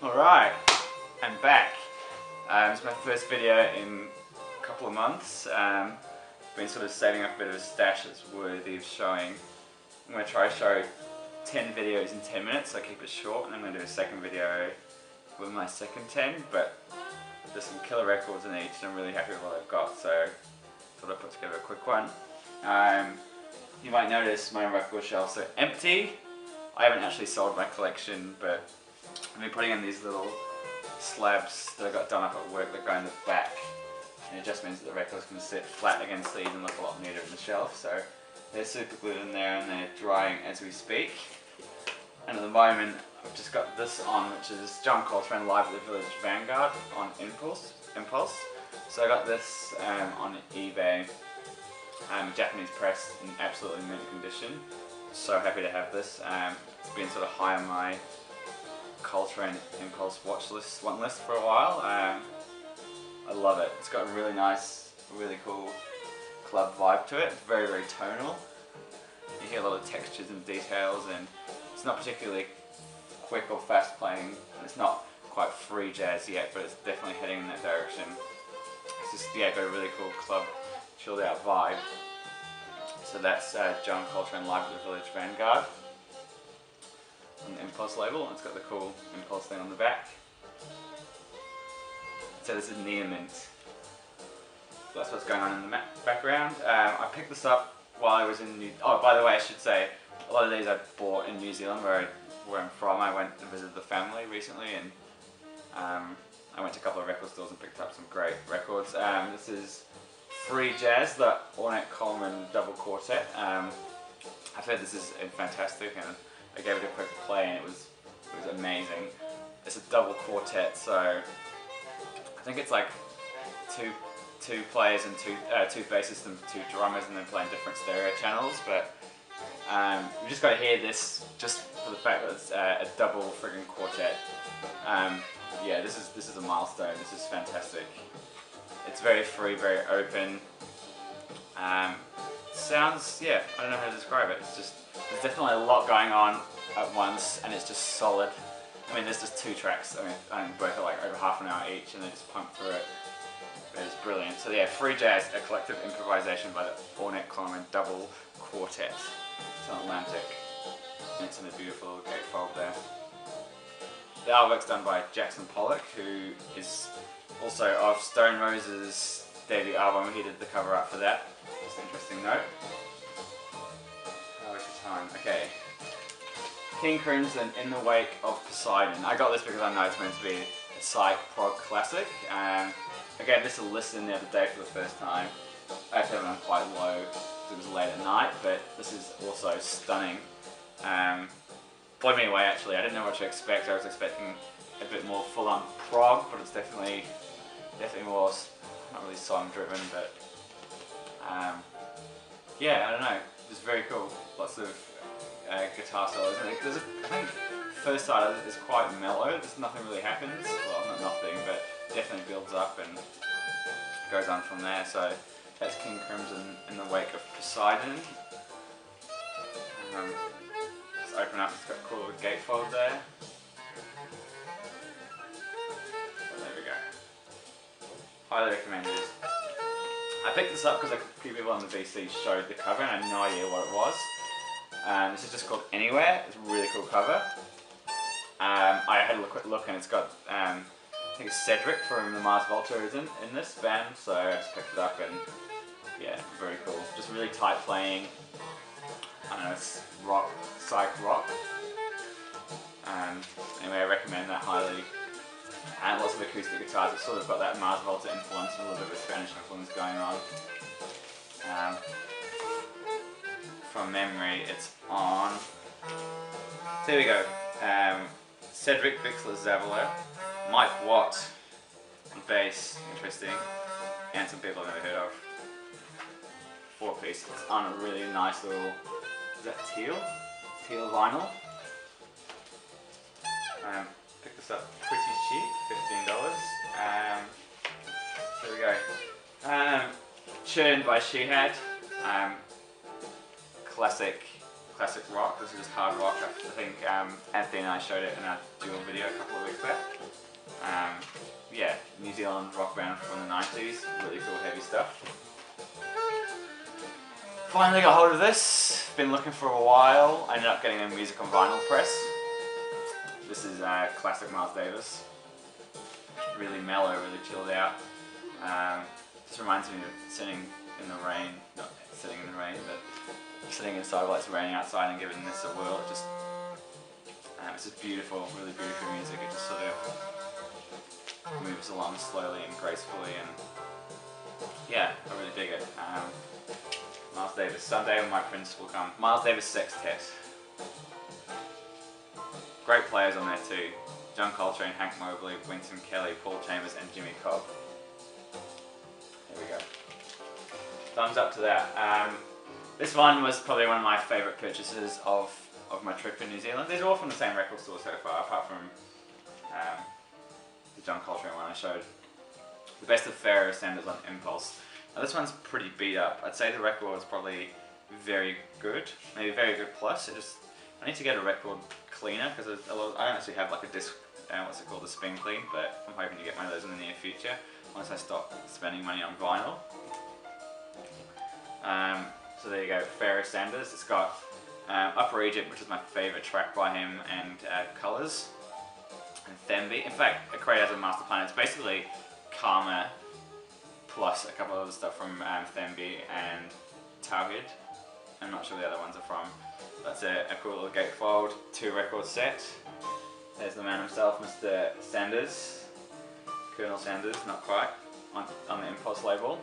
Alright, I'm back. It's my first video in a couple of months. Been sort of saving up a bit of a stash that's worthy of showing. I'm going to try to show 10 videos in 10 minutes, so I keep it short, and I'm going to do a second video with my second 10, but there's some killer records in each and I'm really happy with what I've got, so I thought I'd put together a quick one. You might notice my record shelves are empty. I haven't actually sold my collection, but I've been putting in these little slabs that I got done up at work that go in the back, and it just means that the records can sit flat against these and look a lot neater in the shelf. So they're super glued in there and they're drying as we speak. And at the moment I've just got this on, which is John Coltrane live at the Village Vanguard on Impulse. So I got this on eBay, Japanese press in absolutely mint condition. So happy to have this. It's been sort of high on my Coltrane Impulse want list for a while. I love it. It's got a really nice, really cool club vibe to it. It's very, very tonal. You hear a lot of textures and details, and it's not particularly quick or fast playing. It's not quite free jazz yet, but it's definitely heading in that direction. It's just, yeah, got a really cool club, chilled out vibe. So that's John Coltrane live at the Village Vanguard on the Impulse label, and it's got the cool Impulse thing on the back. So this is near mint. So that's what's going on in the background. I picked this up while I was in oh, by the way, I should say, a lot of these I bought in New Zealand, where I'm from. I went and visited the family recently, and I went to a couple of record stores and picked up some great records. This is Free Jazz, the Ornette Coleman double quartet. I've heard this is fantastic, and I gave it a quick play, and it was amazing. It's a double quartet, so I think it's like two players and two bassists and two drummers, and then playing different stereo channels. But you just got to hear this just for the fact that it's a double friggin' quartet. Yeah, this is a milestone. This is fantastic. It's very free, very open. Sounds, yeah, I don't know how to describe it. It's just, there's definitely a lot going on at once, and it's just solid. I mean, there's just two tracks. I mean, both are like over half an hour each, and they just pump through it. It's brilliant. So yeah, Free Jazz, a collective improvisation by the Ornette Coleman double quartet. It's on Atlantic. And it's in a beautiful little gatefold there. The artwork's done by Jackson Pollock, who is also of Stone Roses' debut album. He did the cover art for that. Just an interesting note. Oh, what's your time? Okay. King Crimson, In the Wake of Poseidon. I got this because I know it's meant to be a psych prog classic. I gave this a listen the other day for the first time. I had to have it on quite low because it was late at night, but this is also stunning. Blew me away actually. I didn't know what to expect. I was expecting a bit more full-on prog, but it's definitely more, not really song-driven, but yeah, I don't know. It's very cool. Lots of guitar solos. And I think first side is quite mellow. There's nothing really happens. Well, not nothing, but definitely builds up and goes on from there. So that's King Crimson, In the Wake of Poseidon. Let's open up. It's got a cool little gatefold there. There we go. Highly recommended. I picked this up because a few people on the VC showed the cover and I had no idea what it was. This is just called Anywhere. It's a really cool cover. I had a quick look, and it's got, I think it's Cedric from the Mars Volta is in this band, so I just picked it up, and yeah, very cool. Just really tight playing. I don't know, it's rock, psych rock. Anyway, I recommend that highly. And lots of acoustic guitars. It's sort of got that Mars Volta influence and a little bit of a Spanish influence going on. From memory, it's on. So here we go. Cedric Bixler-Zavala, Mike Watt on bass, interesting, and some people I've never heard of. 4-piece. It's on a really nice little, is that teal? Teal vinyl. Picked this up pretty cheap, $15. Here we go. Churned by Shehad. Classic classic rock. This is just hard rock. I think Anthony and I showed it in our dual video a couple of weeks back. Yeah, New Zealand rock band from the 90s. Really cool, heavy stuff. Finally got hold of this. Been looking for a while. I ended up getting a music on vinyl press. This is classic Miles Davis. Really mellow, really chilled out. Just reminds me of sitting in the rain, not sitting in the rain, but sitting inside while it's raining outside and giving this a whirl. It just, it's just beautiful, really beautiful music. It just sort of moves along slowly and gracefully, and yeah, I really dig it. Miles Davis, someday when my prince will come. Miles Davis Sextet. Great players on there too. John Coltrane, Hank Mobley, Winston Kelly, Paul Chambers and Jimmy Cobb. Here we go. Thumbs up to that. This one was probably one of my favourite purchases of my trip in New Zealand. These are all from the same record store so far, apart from the John Coltrane one I showed. The best of Pharoah Sanders on Impulse. Now this one's pretty beat up. I'd say the record is probably very good, maybe very good plus. I need to get a record cleaner because I don't actually have like a disc, what's it called, a spin clean, but I'm hoping to get one of those in the near future once I stop spending money on vinyl. So there you go, Pharoah Sanders. It's got Upper Egypt, which is my favourite track by him, and Colours, and Thembi. In fact, Acrate as a Master Plan. It's basically Karma plus a couple of other stuff from Thembi and Tauhid. I'm not sure where the other ones are from. That's a cool little gatefold 2-record set. There's the man himself, Mr. Sanders, Colonel Sanders, not quite, on the Impulse label.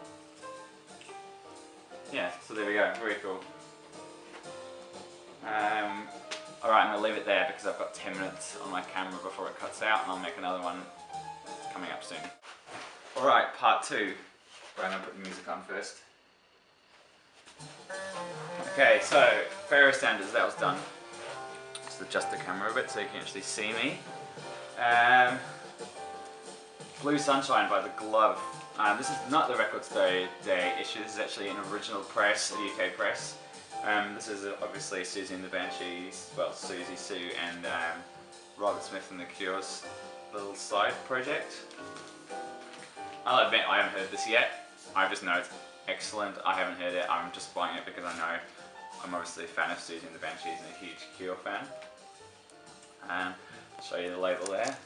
Yeah, so there we go, very cool. Alright, I'm going to leave it there because I've got 10 minutes on my camera before it cuts out, and I'll make another one coming up soon. Alright, part 2, where I'm going to put the music on first. Okay, so Pharoah Sanders, that was done. Just adjust the camera a bit so you can actually see me. Blue Sunshine by The Glove. This is not the Record Store Day issue, this is actually an original press, a UK press. This is obviously Susie and the Banshees, well, Susie, Sue and Robert Smith and The Cure's little side project. I'll admit I haven't heard this yet, I just know it's excellent. I haven't heard it, I'm just buying it because I know I'm obviously a fan of Susie and the Banshees and a huge Cure fan. I'll show you the label there,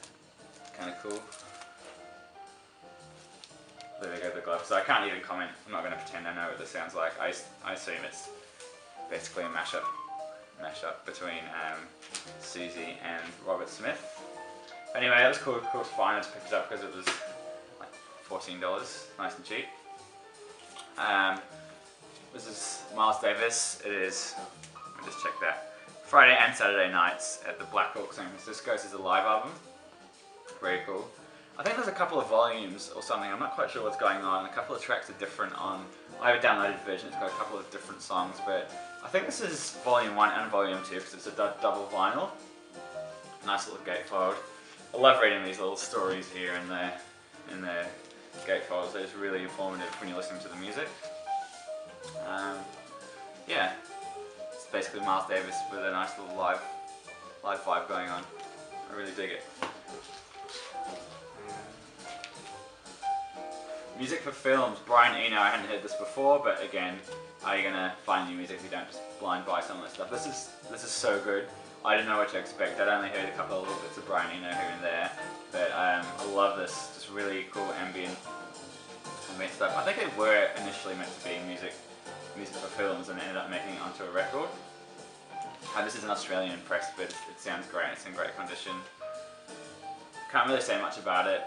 kind of cool. There we go, The Glove. So I can't even comment, I'm not going to pretend I know what this sounds like. I assume it's basically a mashup between Susie and Robert Smith. Anyway, that was cool to find. I just picked it up because it was like $14, nice and cheap. This is Miles Davis. It is, let me just check that, Friday and Saturday nights at the Black Hawk, San Francisco. This is a live album. Very cool. I think there's a couple of volumes or something, I'm not quite sure what's going on. A couple of tracks are different on, I have a downloaded version, it's got a couple of different songs, but I think this is volume 1 and volume 2 because it's a double vinyl. Nice little gatefold. I love reading these little stories here in the gatefolds. They're just really informative when you're listening to the music. Yeah, it's basically Miles Davis with a nice little live vibe going on. I really dig it. Music for films, Brian Eno. I hadn't heard this before, but again, how are you gonna find new music if you don't just blind buy some of this stuff? This is so good. I didn't know what to expect. I'd only heard a couple of little bits of Brian Eno here and there, but I love this. Just really cool ambient stuff. I think they were initially meant to be music for films and ended up making it onto a record. This is an Australian press, but it sounds great. It's in great condition. Can't really say much about it.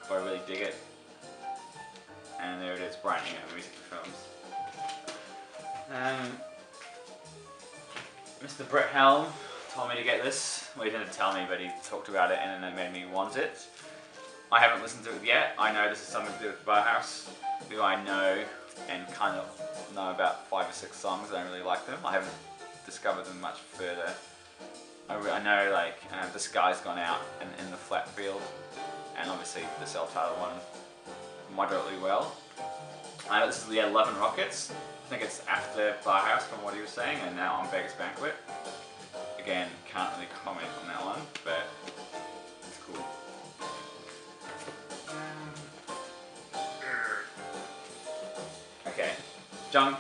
But I really dig it. And there it is, Brian Eno, music for films. Mr. Brett Helm told me to get this. Well, he didn't tell me, but he talked about it and then it made me want it. I haven't listened to it yet. I know this is something to do with Bauhaus, who I know and kind of know about 5 or 6 songs. I don't really like them. I haven't discovered them much further. I know like The Sky's Gone Out and In the Flat Field, and obviously the self-titled one moderately well. This is the 11 Rockets. I think it's after Barhouse from what he was saying, and now on Vegas Banquet. Again, can't really comment on that one, but it's cool. Okay, John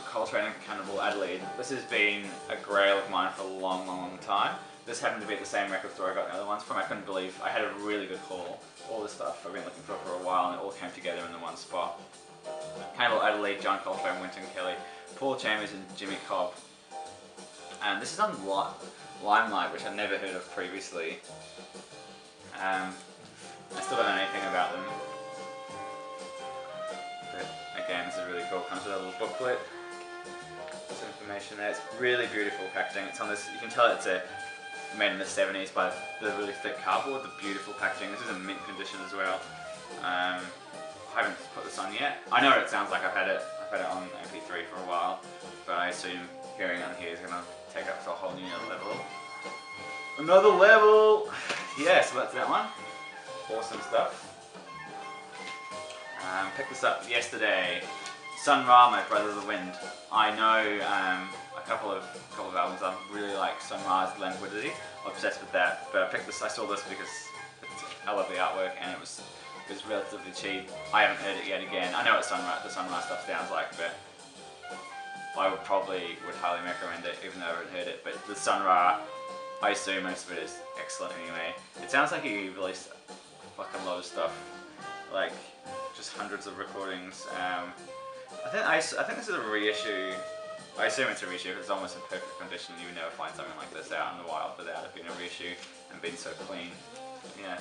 Coltrane and Cannibal Adelaide. This has been a grail of mine for a long, long, long time. This happened to be the same record store I got the other ones from. I couldn't believe I had a really good haul. All this stuff I've been looking for a while, and it all came together in the one spot. Cannibal Adelaide, John Coltrane, Wynton Kelly, Paul Chambers, and Jimmy Cobb. And this is on Limelight, which I'd never heard of previously. I still don't know anything about them. But again, this is really cool. Comes with a little booklet. Some information there. It's really beautiful packaging. It's on this. You can tell it's made in the 70s by the really thick cardboard. The beautiful packaging. This is in mint condition as well. I haven't put this on yet. I know what it sounds like. I've had it on MP3 for a while, but I assume hearing on here is going to take up to a whole new level. Another level! Yeah, so that's that one. Awesome stuff. Picked this up yesterday. Sun Ra, My Brother the Wind. I know a couple of albums. I really like Sun Ra's Languidity. Obsessed with that. But I saw this because I love the artwork, and it was relatively cheap. I haven't heard it yet again. I know what the Sun Ra stuff sounds like, but I would highly recommend it, even though I haven't heard it. But the Sun Ra, I assume most of it is excellent anyway. It sounds like he released a fucking lot of stuff, like just hundreds of recordings. I think this is a reissue. I assume it's a reissue because it's almost in perfect condition. You would never find something like this out in the wild without it being a reissue and being so clean. Yeah.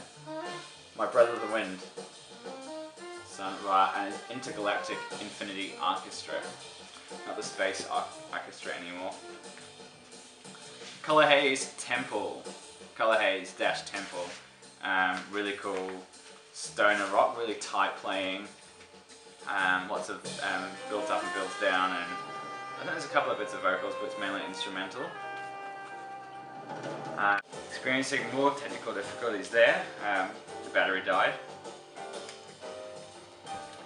My Brother the Wind, Sun Ra, and his Intergalactic Infinity Orchestra. Not the Space Orchestra anymore. Color Haze Temple. Color Haze - Temple. Really cool stoner rock, really tight playing. Lots of builds up and builds down, and I think there's a couple of bits of vocals, but it's mainly instrumental. Experiencing more technical difficulties there. The battery died.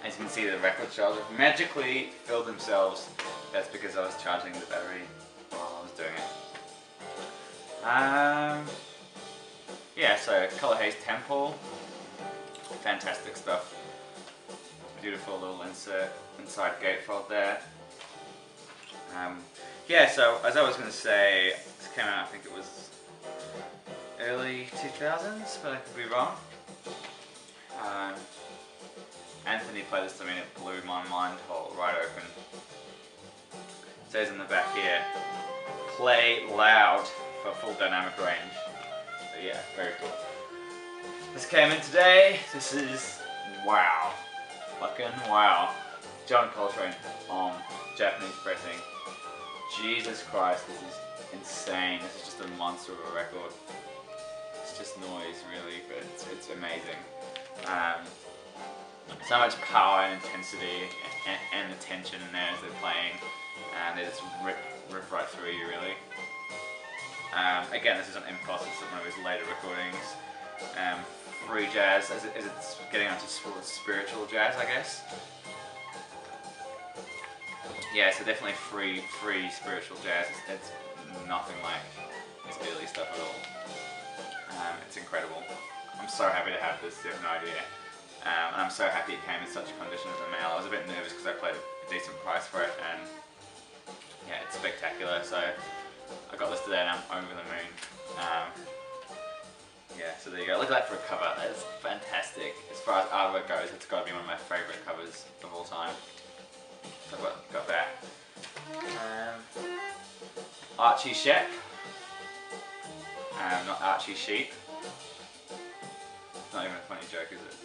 As you can see, the record charger magically filled themselves. That's because I was charging the battery while I was doing it. Yeah, so Color Haze Temple. Fantastic stuff. Beautiful little inside gatefold there. Yeah, so as I was going to say, this came out, I think it was early 2000s, but I could be wrong. Anthony played this to me and it blew my mind hole right open. It says in the back here, play loud for full dynamic range. So yeah, very cool. This came in today. This is wow. Fucking wow. John Coltrane on Japanese pressing. Jesus Christ, this is insane. This is just a monster of a record. It's just noise really, but it's amazing. So much power and intensity and the tension in there as they're playing, and they just rip right through you really. Again, this is on Impulse, it's one of his later recordings. Free jazz, as it's getting onto spiritual jazz, I guess. Yeah, so definitely free spiritual jazz. It's nothing like his early stuff at all. It's incredible. I'm so happy to have this, you have no idea. And I'm so happy it came in such condition as a mail. I was a bit nervous because I paid a decent price for it, and yeah, it's spectacular. So I got this today and I'm over the moon. Yeah, so there you go. Look at that for a cover. That is fantastic. As far as artwork goes, it's got to be one of my favourite covers of all time. So I've got that. Archie Shepp. Not Archie Sheep. Not even a funny joke, is it?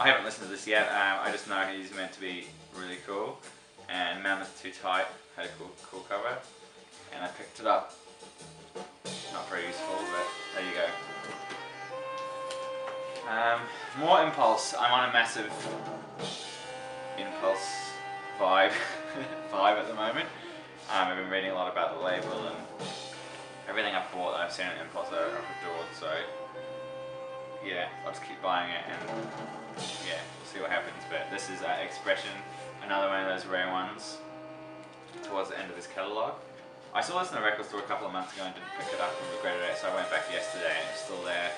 I haven't listened to this yet. I just know he's meant to be really cool. And Mammoth Too Tight had a cool cover. And I picked it up. Not very useful, but there you go. More Impulse. I'm on a massive Impulse vibe at the moment. I've been reading a lot about the label, and everything I've bought that I've seen at Impulse I've adored, so yeah, I'll just keep buying it, and yeah, we'll see what happens. But this is Expression. Another one of those rare ones towards the end of his catalogue. I saw this in the record store a couple of months ago and didn't pick it up and regretted it, so I went back yesterday and it's still there.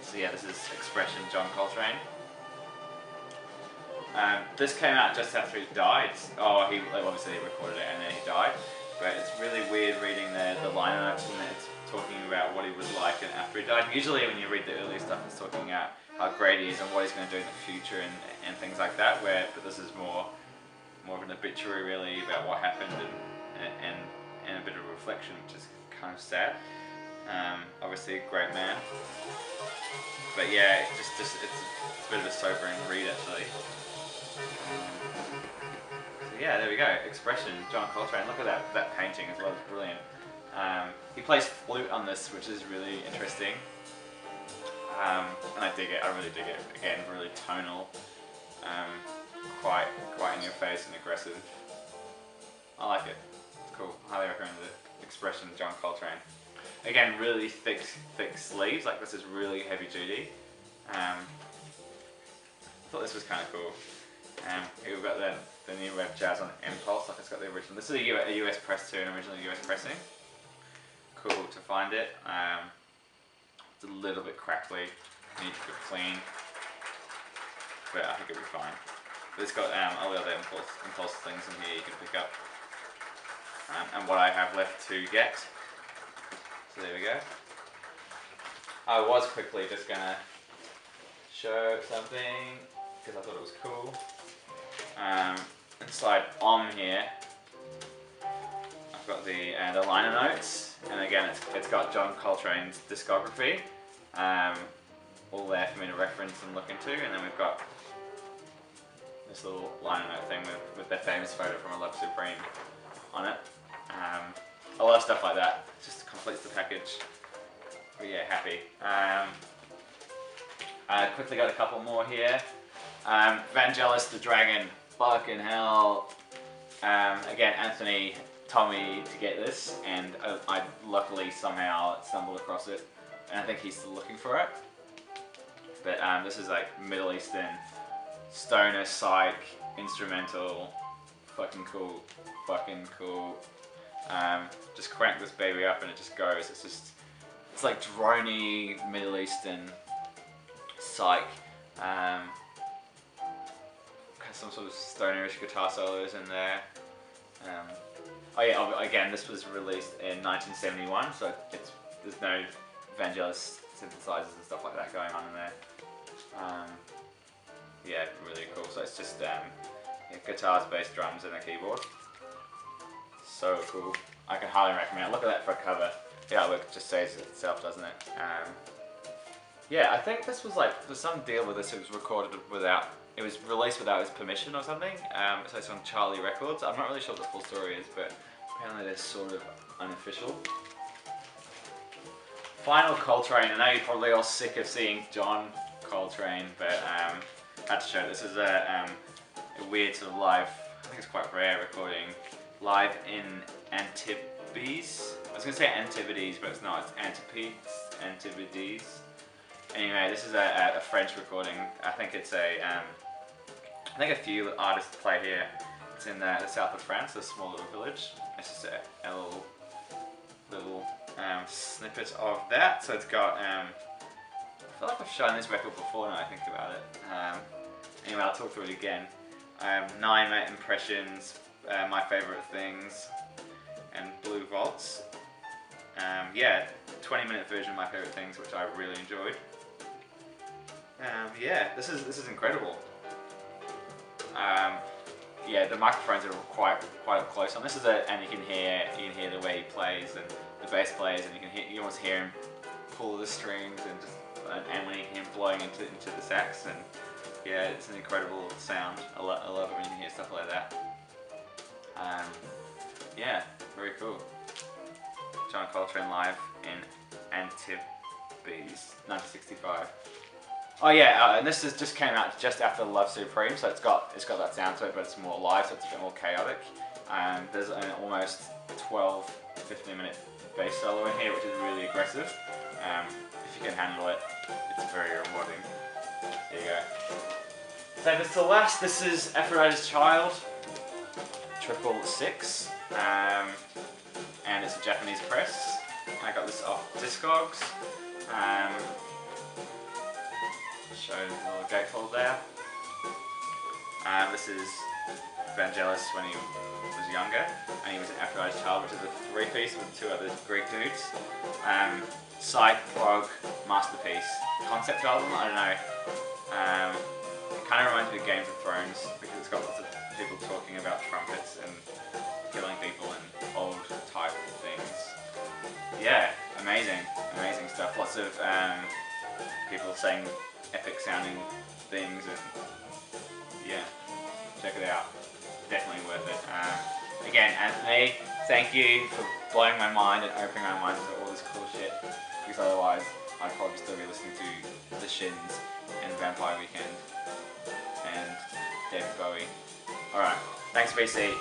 So yeah, this is Expression, John Coltrane. This came out just after he died. Oh, he obviously recorded it and then he died. But it's really weird reading the liner notes, and it's talking about what he was like and after he died. Usually when you read the earlier stuff, it's talking about how great he is and what he's going to do in the future and things like that. But this is more of an obituary really about what happened and a bit of a reflection, which is kind of sad. Obviously a great man. But yeah, it's a bit of a sobering read actually. Yeah, there we go. Expression, John Coltrane. Look at that painting as well. It's brilliant. He plays flute on this, which is really interesting. And I dig it. I really dig it. Again, really tonal, quite in your face and aggressive. I like it. It's cool. Highly recommend it. Expression, John Coltrane. Again, really thick sleeves. Like this is really heavy duty. I thought this was kind of cool. Here we've got the new Rev Jazz on Impulse, like it's got the original. This is a US press too, an original US pressing. Cool to find it. It's a little bit crackly, needs to be clean, but I think it'll be fine. But it's got all the other impulse things in here you can pick up. And what I have left to get. So there we go. I was quickly just gonna show something because I thought it was cool. Inside here, I've got the liner notes, and again it's got John Coltrane's discography, all there for me to reference and look into, and then we've got this little liner note thing with their famous photo from A Love Supreme on it. I love stuff like that, it just completes the package. But yeah, happy. I quickly got a couple more here. Vangelis the Dragon, fucking hell. Again, Anthony told me to get this, and I luckily somehow stumbled across it, and I think he's still looking for it. But this is like Middle Eastern stoner psych instrumental, fucking cool. Just crank this baby up and it just goes. It's like droney Middle Eastern psych. Some sort of stonerish guitar solos in there. Oh yeah, again, this was released in 1971, so there's no Vangelis synthesizers and stuff like that going on in there. Yeah, really cool. So it's just guitars, bass, drums, and a keyboard. So cool. I can highly recommend it. Look at that for a cover. The artwork just says it itself, doesn't it? Yeah, I think this was like, there's some deal with this. It was recorded without, it was released without his permission or something. So it's on Charlie Records. I'm not really sure what the full story is, but apparently they're sort of unofficial. Final Coltrane. I know you're probably all sick of seeing John Coltrane, but I had to show it. This is a weird sort of live, I think it's quite rare recording, live in Antipodes. I was going to say Antipodes, but it's not. It's Antipodes. Anyway, this is a French recording. I think it's I think a few artists play here. It's in the south of France, a small little village. It's just a little snippet of that. So it's got, I feel like I've shown this record before now I think about it. Anyway, I'll talk through it again. 9 impressions, my favourite things, and Blue Vaults. Yeah, 20-minute version of my favourite things, which I really enjoyed. Yeah, this is incredible. Yeah, the microphones are quite up close on this. And you can hear the way he plays and the bass plays, and you almost hear him pull the strings and when you hear him blowing into the sax, and yeah, it's an incredible sound. I love it when you hear stuff like that. Yeah, very cool. John Coltrane live in Antipodes, 1965. Oh yeah, and this just came out just after Love Supreme, so it's got that sound to it, but it's more live, so it's a bit more chaotic. There's an almost 12-15 minute bass solo in here, which is really aggressive. If you can handle it, it's very rewarding. There you go. Save this to last. This is Aphrodite's Child, 666, and it's a Japanese press. I got this off Discogs. Show the little gatefold there. This is Vangelis when he was younger, and he was an Aphrodite's Child, which is a 3-piece with 2 other Greek dudes. Psych, Prog, masterpiece. Concept album, I don't know. It kind of reminds me of Game of Thrones because it's got lots of people talking about trumpets and killing people and old type things. Yeah, amazing stuff. Lots of people saying epic sounding things, and yeah, check it out. Definitely worth it. Again, Anthony, thank you for blowing my mind and opening my mind to all this cool shit, because otherwise I'd probably still be listening to The Shins and Vampire Weekend and David Bowie. Alright, thanks VC.